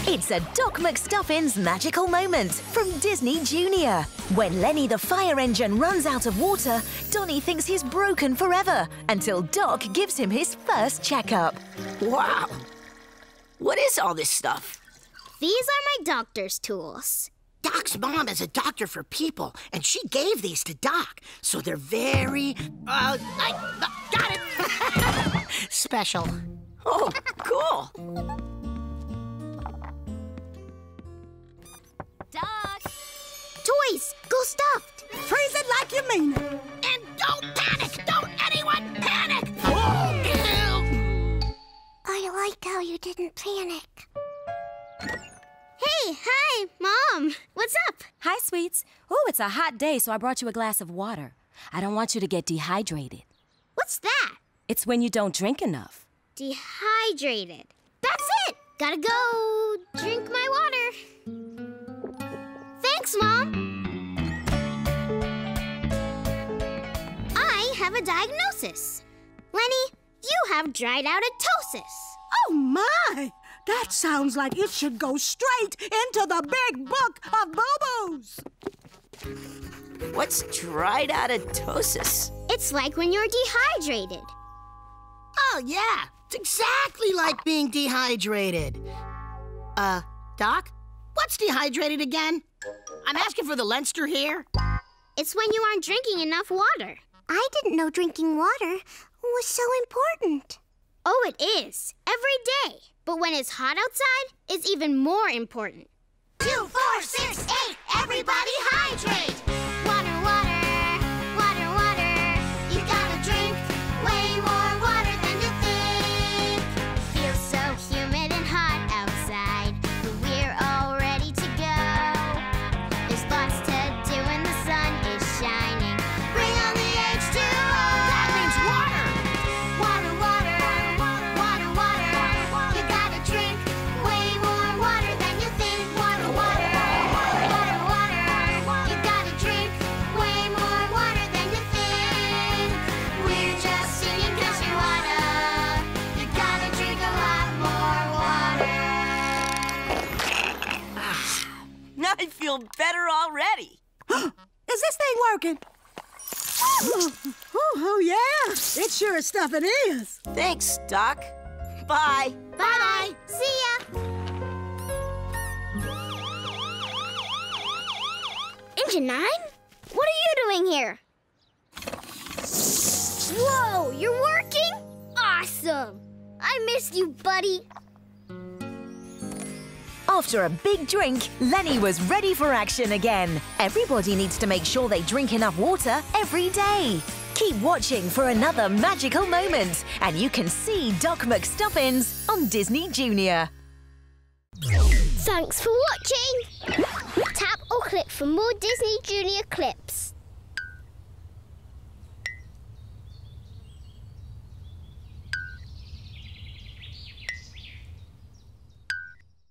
It's a Doc McStuffins magical moment from Disney Junior. When Lenny the fire engine runs out of water, Donnie thinks he's broken forever until Doc gives him his first checkup. Wow! What is all this stuff? These are my doctor's tools. Doc's mom is a doctor for people, and she gave these to Doc, so they're very, got it! Special. Oh, cool. Doc! Toys! Go stuffed! Freeze it like you mean it. And don't panic! Don't anyone panic! I like how you didn't panic. Hey, hi, Mom. What's up? Hi, sweets. Oh, it's a hot day, so I brought you a glass of water. I don't want you to get dehydrated. What's that? It's when you don't drink enough. Dehydrated. That's it! Gotta go drink my water. Thanks, Mom. I have a diagnosis. Lenny, you have dried out atosis. Oh, my! That sounds like it should go straight into the big book of boo-boos. What's dried out atosis? It's like when you're dehydrated. Oh, yeah. It's exactly like being dehydrated. Doc? What's dehydrated again? I'm asking for the Leinster here. It's when you aren't drinking enough water. I didn't know drinking water was so important. Oh, it is. Every day. But when it's hot outside, it's even more important. 2, 4, 6, 8, everybody hydrate! Water, water, water, water. You gotta drink way more water than you think. Feels so humid and hot outside, but we're all ready to go. There's lots to do and the sun is shining. Bring on the H2O! That means water! Water, water, water, water. You gotta drink way more water than you think. Water, water, water, water. You gotta drink way more water than you think. We're just singing 'cause you wanna. You gotta drink a lot more water. I feel better already. Is this thing working? Oh, yeah. It sure as stuff it is. Thanks, Doc. Bye. Bye-bye. See ya. Engine 9? What are you doing here? Whoa, you're working? Awesome. I missed you, buddy. After a big drink, Lenny was ready for action again. Everybody needs to make sure they drink enough water every day. Keep watching for another magical moment, and you can see Doc McStuffins on Disney Junior. Thanks for watching. Tap or click for more Disney Junior clips.